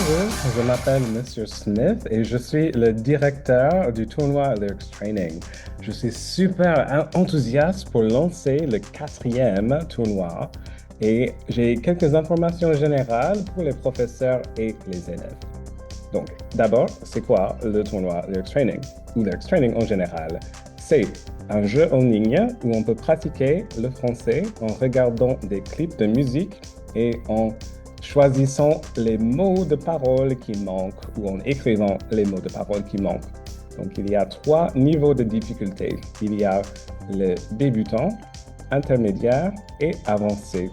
Bonjour, je m'appelle Monsieur Smith et je suis le directeur du tournoi Lyrics Training. Je suis super enthousiaste pour lancer le quatrième tournoi et j'ai quelques informations générales pour les professeurs et les élèves. Donc, d'abord, c'est quoi le tournoi Lyrics Training ou Lyrics Training en général? C'est un jeu en ligne où on peut pratiquer le français en regardant des clips de musique et en choisissant les mots de parole qui manquent ou en écrivant les mots de parole qui manquent. Donc, il y a trois niveaux de difficulté. Il y a le débutant, intermédiaire et avancé.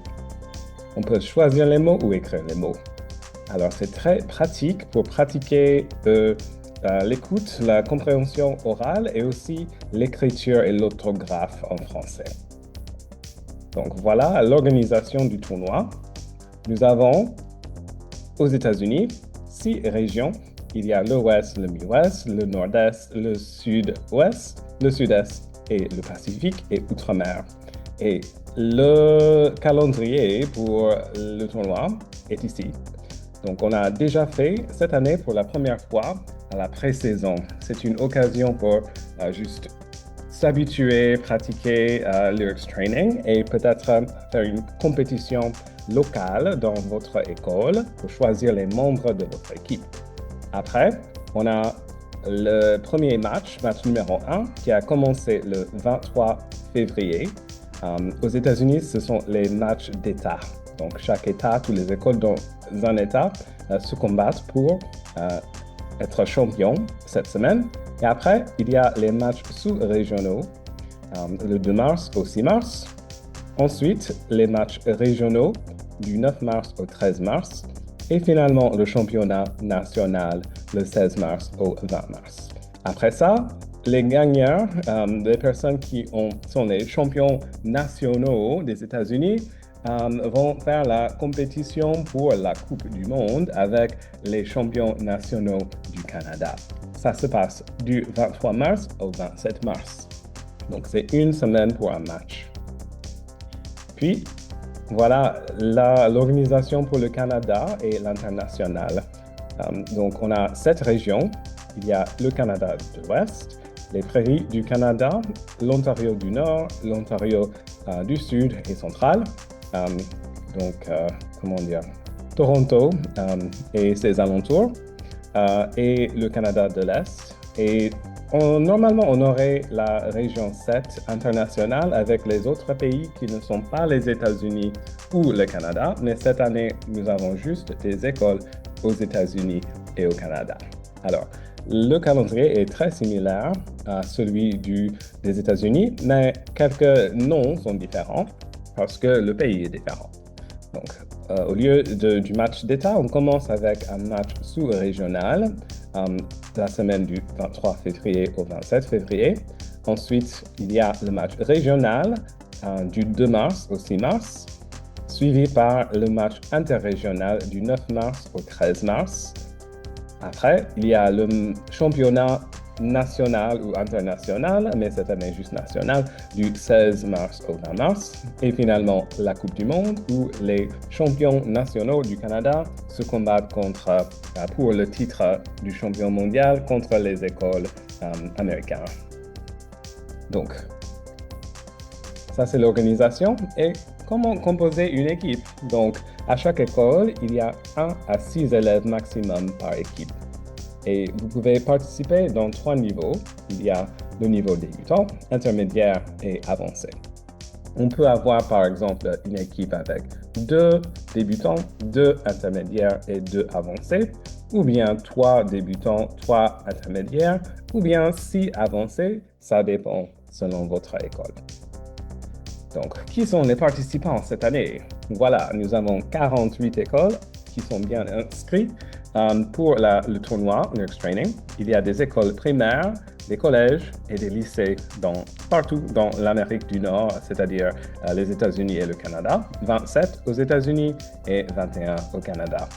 On peut choisir les mots ou écrire les mots. Alors, c'est très pratique pour pratiquer l'écoute, la compréhension orale et aussi l'écriture et l'orthographe en français. Donc, voilà l'organisation du tournoi. Nous avons aux États-Unis 6 régions. Il y a l'Ouest, le Mi-Ouest, le Nord-Est, le Sud-Ouest, le Sud-Est et le Pacifique et Outre-mer. Et le calendrier pour le tournoi est ici. Donc, on a déjà fait cette année pour la première fois à la pré-saison. C'est une occasion pour juste s'habituer, pratiquer Lyrics Training et peut-être faire une compétition locale dans votre école pour choisir les membres de votre équipe. Après, on a le premier match numéro 1, qui a commencé le 23 février. Aux États-Unis, ce sont les matchs d'État. Donc, chaque État, toutes les écoles dans un État se combattent pour être champion cette semaine. Et après, il y a les matchs sous-régionaux, le 2 mars au 6 mars. Ensuite, les matchs régionaux du 9 mars au 13 mars. Et finalement, le championnat national le 16 mars au 20 mars. Après ça, les gagnants, les personnes qui sont les champions nationaux des États-Unis, vont faire la compétition pour la Coupe du Monde avec les champions nationaux du Canada. Ça se passe du 23 mars au 27 mars. Donc, c'est une semaine pour un match. Puis, voilà l'organisation pour le Canada et l'international. Donc, on a 7 régions. Il y a le Canada de l'Ouest, les prairies du Canada, l'Ontario du Nord, l'Ontario du Sud et central. Toronto et ses alentours, et le Canada de l'Est. Et normalement, on aurait la région 7 internationale avec les autres pays qui ne sont pas les États-Unis ou le Canada, mais cette année, nous avons juste des écoles aux États-Unis et au Canada. Alors, le calendrier est très similaire à celui des États-Unis, mais quelques noms sont différents parce que le pays est différent. Donc, au lieu du match d'État, on commence avec un match sous-régional la semaine du 23 février au 27 février. Ensuite, il y a le match régional du 2 mars au 6 mars, suivi par le match interrégional du 9 mars au 13 mars. Après, il y a le championnat national ou international, mais cette année juste national, du 16 mars au 20 mars. Et finalement, la Coupe du Monde, où les champions nationaux du Canada se combattent pour le titre du champion mondial contre les écoles américaines. Donc, ça c'est l'organisation. Et comment composer une équipe? Donc, à chaque école, il y a 1 à 6 élèves maximum par équipe. Et vous pouvez participer dans 3 niveaux. Il y a le niveau débutant, intermédiaire et avancé. On peut avoir par exemple une équipe avec 2 débutants, 2 intermédiaires et 2 avancés, ou bien 3 débutants, 3 intermédiaires, ou bien 6 avancés. Ça dépend selon votre école. Donc, qui sont les participants cette année? Voilà, nous avons 48 écoles qui sont bien inscrites pour le tournoi Lyrics Training. Il y a des écoles primaires, des collèges et des lycées partout dans l'Amérique du Nord, c'est-à-dire les États-Unis et le Canada, 27 aux États-Unis et 21 au Canada.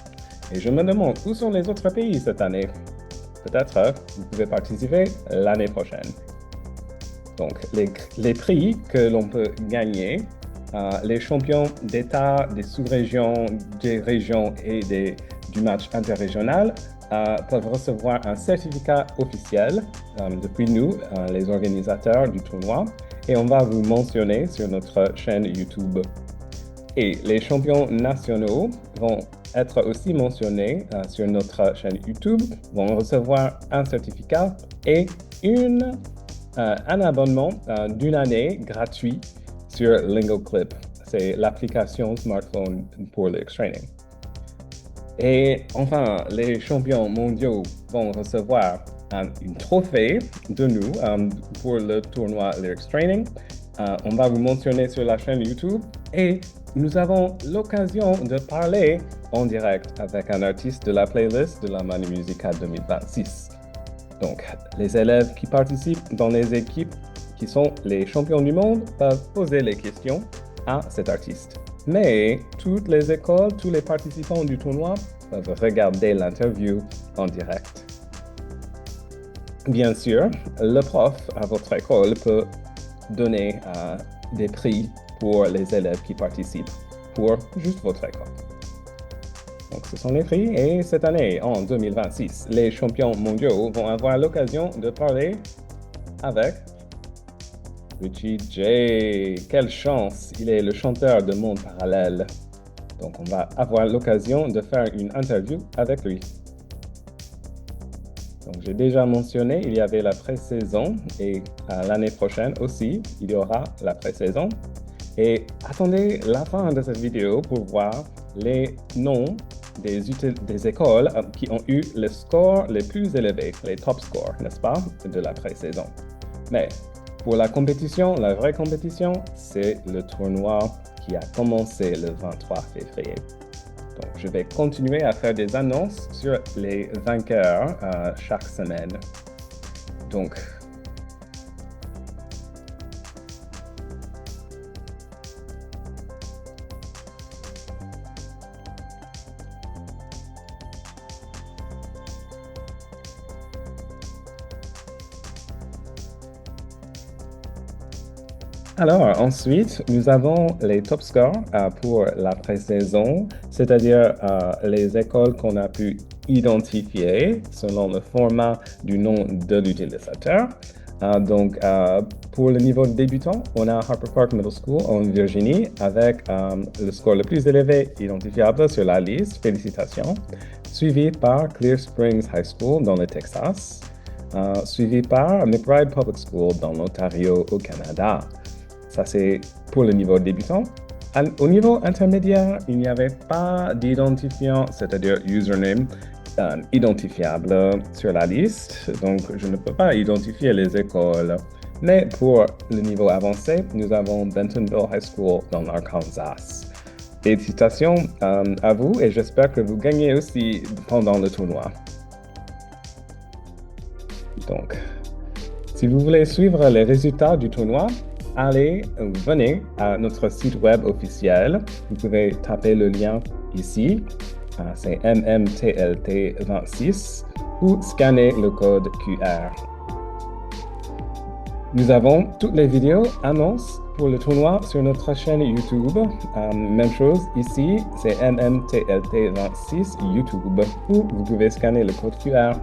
Et je me demande, où sont les autres pays cette année? Peut-être vous pouvez participer l'année prochaine. Donc, les prix que l'on peut gagner, les champions d'État, des sous-régions, des régions et des du match interrégional peuvent recevoir un certificat officiel depuis nous, les organisateurs du tournoi, et on va vous mentionner sur notre chaîne YouTube. Et les champions nationaux vont être aussi mentionnés sur notre chaîne YouTube, vont recevoir un certificat et un abonnement d'une année gratuit sur LingoClip. C'est l'application smartphone pour l'X-Training. Et enfin, les champions mondiaux vont recevoir un trophée de nous pour le tournoi Lyrics Training. On va vous mentionner sur la chaîne YouTube et nous avons l'occasion de parler en direct avec un artiste de la playlist de la Manu Musica 2026. Donc, les élèves qui participent dans les équipes qui sont les champions du monde peuvent poser les questions à cet artiste. Mais toutes les écoles, tous les participants du tournoi peuvent regarder l'interview en direct. Bien sûr, le prof à votre école peut donner des prix pour les élèves qui participent pour juste votre école. Donc, ce sont les prix et cette année, en 2026, les champions mondiaux vont avoir l'occasion de parler avec Richie J. Quelle chance! Il est le chanteur de Monde Parallèle. Donc, on va avoir l'occasion de faire une interview avec lui. Donc, j'ai déjà mentionné, il y avait la pré-saison et l'année prochaine aussi, il y aura la pré-saison. Et attendez la fin de cette vidéo pour voir les noms des écoles qui ont eu les scores les plus élevés, les top scores, n'est-ce pas, de la pré-saison. Mais pour la compétition, la vraie compétition, c'est le tournoi qui a commencé le 23 février. Donc, je vais continuer à faire des annonces sur les vainqueurs chaque semaine. Donc, alors, ensuite, nous avons les top scores pour la pré-saison, c'est-à-dire les écoles qu'on a pu identifier selon le format du nom de l'utilisateur. Donc, pour le niveau débutant, on a Harper Park Middle School en Virginie avec le score le plus élevé identifiable sur la liste. Félicitations. Suivi par Clear Springs High School dans le Texas. Suivi par McBride Public School dans l'Ontario au Canada. Ça, c'est pour le niveau débutant. Au niveau intermédiaire, il n'y avait pas d'identifiant, c'est-à-dire username, identifiable sur la liste. Donc, je ne peux pas identifier les écoles. Mais pour le niveau avancé, nous avons Bentonville High School dans l'Arkansas. Félicitations à vous et j'espère que vous gagnez aussi pendant le tournoi. Donc, si vous voulez suivre les résultats du tournoi, venez à notre site web officiel. Vous pouvez taper le lien ici, c'est MMTLT26, ou scanner le code QR. Nous avons toutes les vidéos annonces pour le tournoi sur notre chaîne YouTube. Même chose ici, c'est MMTLT26 YouTube, où vous pouvez scanner le code QR.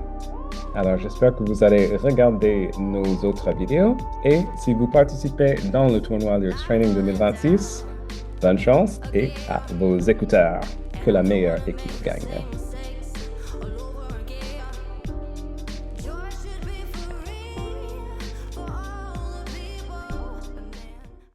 Alors, j'espère que vous allez regarder nos autres vidéos et si vous participez dans le tournoi Lyrics Training 2026, bonne chance et à vos écouteurs. Que la meilleure équipe gagne.